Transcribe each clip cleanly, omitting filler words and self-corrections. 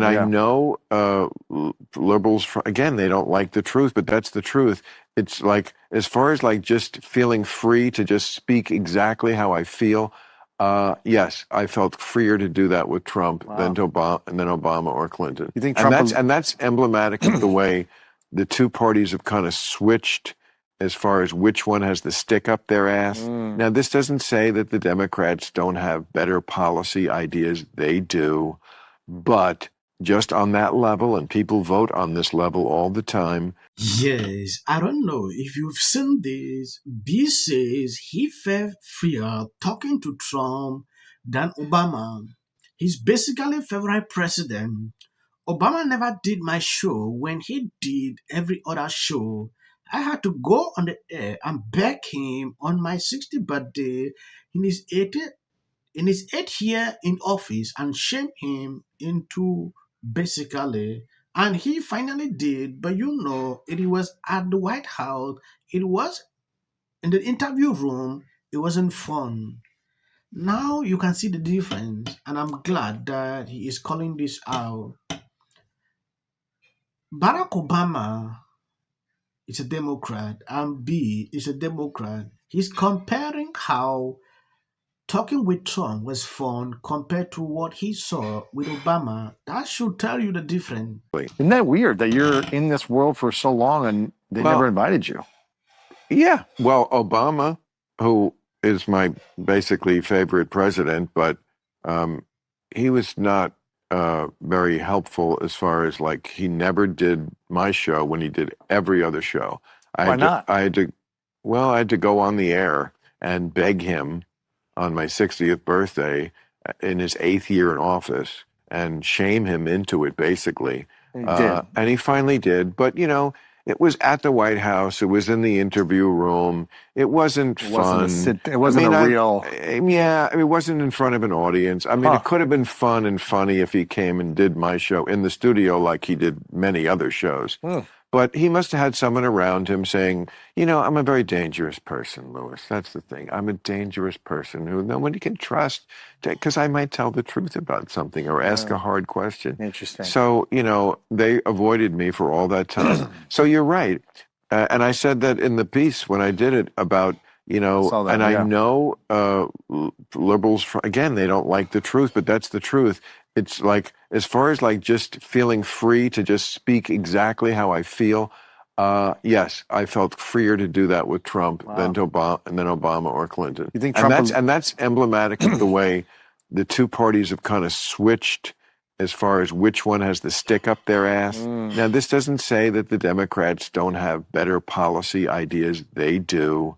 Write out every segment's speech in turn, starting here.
I Yeah. know liberals, again, they don't like the truth, but that's the truth. It's like, as far as like just feeling free to just speak exactly how I feel, yes, I felt freer to do that with Trump than Wow. to Obama or Clinton. You think And Trump that's was? and that's emblematic of the way the two parties have kind of switched as far as which one has the stick up their ass. Mm. Now, this doesn't say that the Democrats don't have better policy ideas. They do. But just on that level, and people vote on this level all the time. Yes, I don't know if you've seen this. B says he felt freer talking to Trump than Obama. He's basically favorite president. Obama never did my show. When he did every other show, I had to go on the air and beg him on my 60th birthday in his 8th year in office and shame him into basically. And he finally did, but it was at the White House, it was in the interview room, it wasn't fun. Now you can see the difference, and I'm glad that he is calling this out. Barack Obama is a Democrat, and B is a Democrat. He's comparing how talking with Trump was fun compared to what he saw with Obama. That should tell you the difference. Isn't that weird that you're in this world for so long and they never Well, invited you? yeah. Well, Obama, who is my basically favorite president, but um, he was not very helpful as far as like he never did my show when he did every other show. Why not? I had to go on the air and beg him on my 60th birthday in his 8th year in office and shame him into it, basically. He did. And he finally did. But, it was at the White House. It was in the interview room. It wasn't It wasn't a fun. it wasn't a real. Yeah, it wasn't in front of an audience. I mean, Huh. it could have been fun and funny if he came and did my show in the studio like he did many other shows. Hmm. But he must have had someone around him saying, I'm a very dangerous person, Louis. That's the thing. I'm a dangerous person who nobody can trust because I might tell the truth about something or ask a hard question. Interesting. So, they avoided me for all that time. So you're right. And I said that in the piece when I did it about, saw that, and I yeah. know liberals, again, they don't like the truth, but that's the truth. It's like, as far as like just feeling free to just speak exactly how I feel, yes, I felt freer to do that with Trump than Obama or Clinton. You think And Trump was? that's emblematic of the way the two parties have kind of switched as far as which one has the stick up their ass. Now, this doesn't say that the Democrats don't have better policy ideas. They do.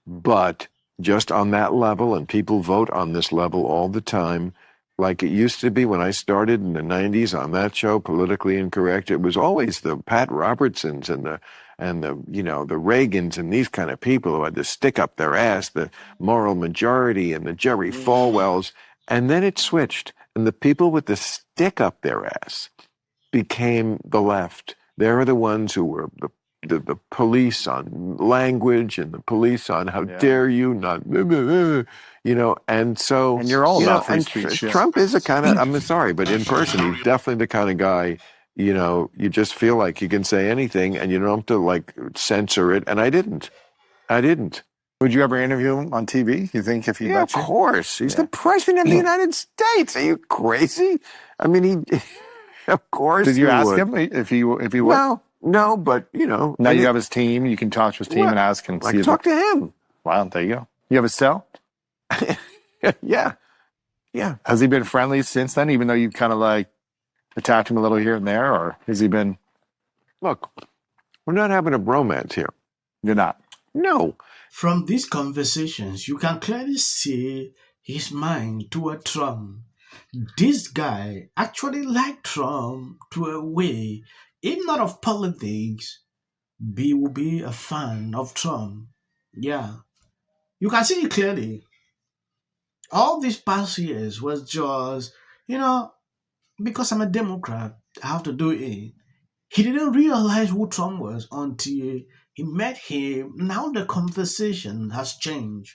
But just on that level, and people vote on this level all the time, like it used to be when I started in the 90s on that show, Politically Incorrect, it was always the Pat Robertsons and the the Reagans and these kind of people who had to stick up their ass, the moral majority and the Jerry Falwells. And then it switched, and the people with the stick up their ass became the left. They're the ones who were the police on language and the police on how dare you not, and so, And you're all about free speech. Yeah. Trump is a kind of, I'm sorry, but in person, he's definitely the kind of guy, you just feel like you can say anything and you don't have to like censor it. And I didn't. Would you ever interview him on TV? You think if he Yeah, of let you? course. He's the president of the United States. Are you crazy? I mean, of course. Did you he ask would. him if he would? No, but Now I you mean, have his team. You can talk to his team What? and ask and I see. can talk to him. Wow, there you go. You have his cell? Yeah. Has he been friendly since then, even though you kind of like attacked him a little here and there, or has he been? Look, we're not having a bromance here. You're not. No. From these conversations, you can clearly see his mind toward Trump. This guy actually liked Trump to a way, if not of politics, B will be a fan of Trump. Yeah. You can see it clearly. All these past years was just, you know, because I'm a Democrat, I have to do it. He didn't realize who Trump was until he met him. Now the conversation has changed.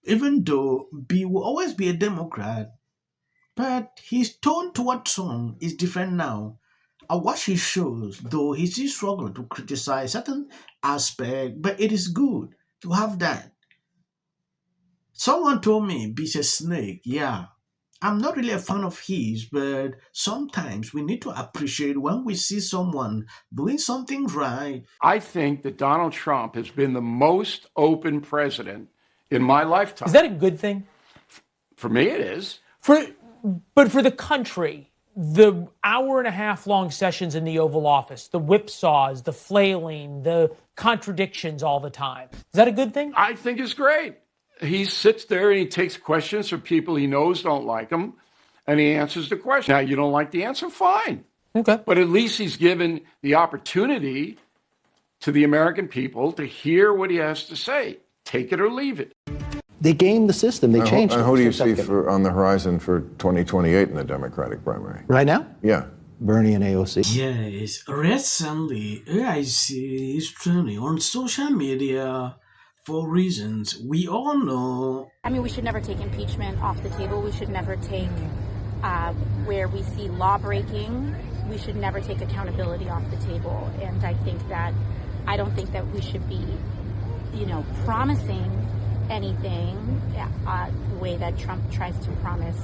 Even though B will always be a Democrat, But his tone toward Trump is different now. I watch his shows, though he still struggles to criticize certain aspects, but it is good to have that. Someone told me Beast a snake. Yeah, I'm not really a fan of his, but sometimes we need to appreciate when we see someone doing something right. I think that Donald Trump has been the most open president in my lifetime. Is that a good thing? For me, it is. But for the country, the hour and a half long sessions in the Oval Office, the whipsaws, the flailing, the contradictions all the time. Is that a good thing? I think it's great. He sits there and he takes questions from people he knows don't like him, and he answers the question. Now, you don't like the answer? Fine. Okay. But at least he's given the opportunity to the American people to hear what he has to say. Take it or leave it. They gamed the system. They changed it. And who do you Mr. see Secretary. on the horizon for 2028 in the Democratic primary? Right now? Yeah. Bernie and AOC. Yes, recently AIC is trending on social media for reasons we all know. I mean, we should never take impeachment off the table. We should never take where we see law breaking. We should never take accountability off the table. And I don't think that we should be, promising anything the way that Trump tries to promise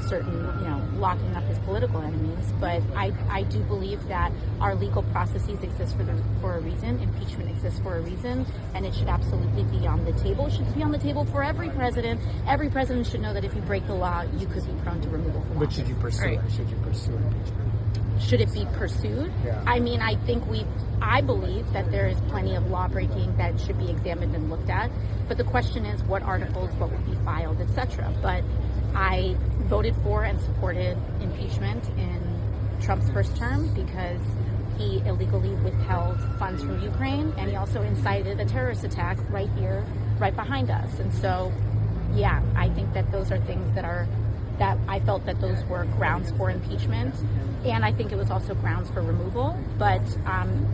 certain, locking up his political enemies. But I do believe that our legal processes exist for a reason. Impeachment exists for a reason, and it should absolutely be on the table. It should be on the table for every president. Every president should know that if you break the law, you could be prone to removal from office. But should you pursue it? Should you pursue impeachment? Should it be pursued? Yeah. I mean, I believe that there is plenty of law breaking that should be examined and looked at. But the question is what articles, what would be filed, etc. But I voted for and supported impeachment in Trump's first term because he illegally withheld funds from Ukraine, and he also incited a terrorist attack right here, right behind us. And so, yeah, I think that those are things that I felt that those were grounds for impeachment, and I think it was also grounds for removal. But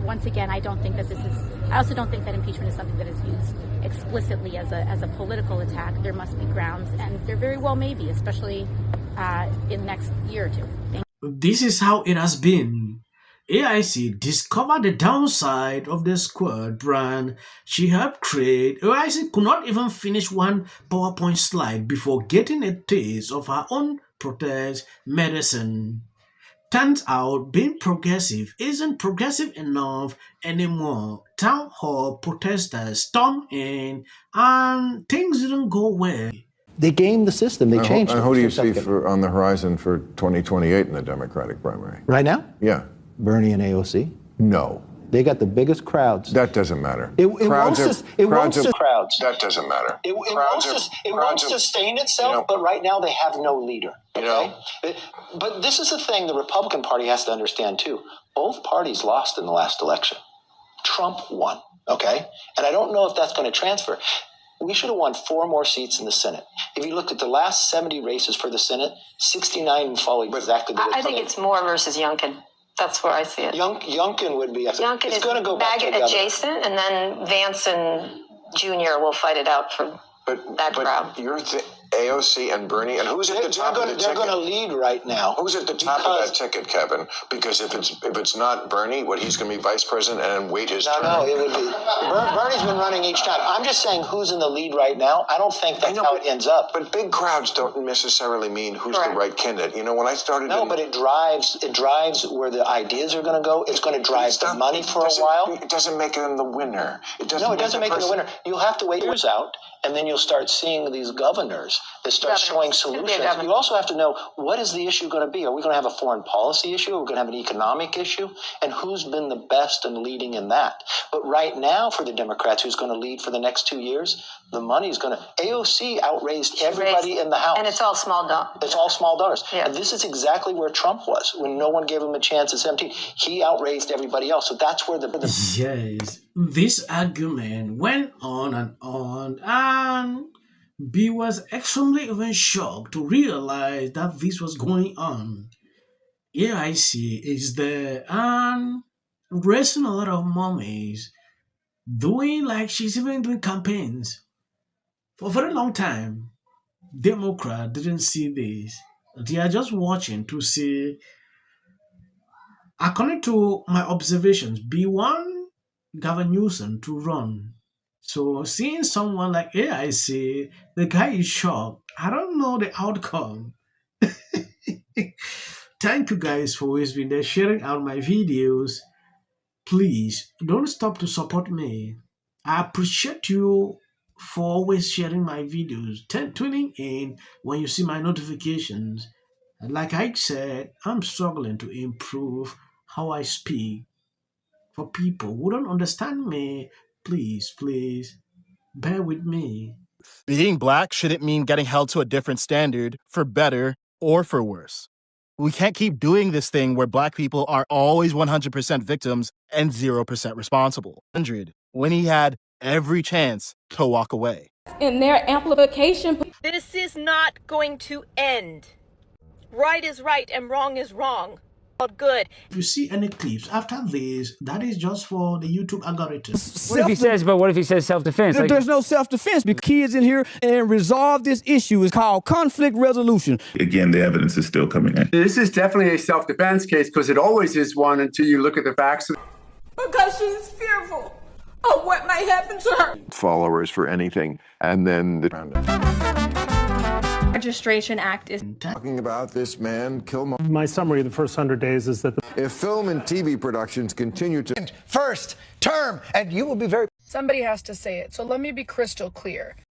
once again, I also don't think that impeachment is something that is used explicitly as a political attack. There must be grounds, and there very well may be, especially in the next year or two. This is how it has been. AIC discovered the downside of the Squad brand she helped create. AIC could not even finish one PowerPoint slide before getting a taste of her own protest medicine. Turns out being progressive isn't progressive enough anymore. Town hall protesters stormed in and things didn't go well. They gamed the system. They changed it. And who do you Mr. see Secretary. on the horizon for 2028 in the Democratic primary? Right now? Yeah. Bernie and AOC. No. They got the biggest crowds. That doesn't matter. It won't crowds. That doesn't matter. It won't sustain itself, but right now they have no leader. Okay? But this is the thing the Republican Party has to understand, too. Both parties lost in the last election. Trump won, okay? And I don't know if that's going to transfer. We should have won 4 more seats in the Senate. If you look at the last 70 races for the Senate, 69 follow exactly the I think it's Moore versus Youngkin. That's where I see it. Youngkin would be. Youngkin it's is going to go back MAGA adjacent, and then Vance and Jr. will fight it out for that crowd. You're AOC and Bernie, and who's at the top of the ticket? They're going to lead right now. Who's at the top of that ticket, Kevin? Because if it's not Bernie, he's going to be vice president and wait his turn. No, it would be. Bernie's been running each time. I'm just saying who's in the lead right now. I don't think that's how it ends up. But big crowds don't necessarily mean who's the right candidate. When I started... No, but it drives where the ideas are going to go. It's going to drive the money for a while. It doesn't make them the winner. It doesn't make them the winner. You'll have to wait years out, and then you'll start seeing these governors that start showing solutions. You also have to know, what is the issue going to be? Are we going to have a foreign policy issue? Are we going to have an economic issue? And who's been the best in leading in that? But right now, for the Democrats, who's going to lead for the next 2 years, the money is going to... AOC outraised everybody in the House. And it's all small donors. It's all small donors. Yeah. And this is exactly where Trump was. When no one gave him a chance at 17, he outraised everybody else. So that's where the Yes, this argument went on, and B was extremely even shocked to realize that this was going on. AIC is there and raising a lot of mummies, doing like she's even doing campaigns. For a very long time, Democrat didn't see this. They are just watching to see. According to my observations, B1 Gavin Newsom to run. So seeing someone like AIC, the guy is shocked. I don't know the outcome. Thank you guys for always being there, sharing out my videos. Please don't stop to support me. I appreciate you for always sharing my videos, tuning in when you see my notifications. And like I said, I'm struggling to improve how I speak. For people who don't understand me, please, bear with me. Being black shouldn't mean getting held to a different standard for better or for worse. We can't keep doing this thing where black people are always 100% victims and 0% responsible. When he had every chance to walk away. In their amplification. This is not going to end. Right is right and wrong is wrong. All good. If you see any clips after this, that is just for the YouTube algorithm. What if he says self-defense? There's no self-defense. The kids in here and resolve this issue is called conflict resolution. Again, the evidence is still coming in. This is definitely a self-defense case because it always is one until you look at the facts. Because she's fearful of what might happen to her. Followers for anything. And then the Registration Act is talking about this man, Kilmer. My summary of the first 100 days is that if film and TV productions continue to first term, and you will be very. Somebody has to say it, so let me be crystal clear.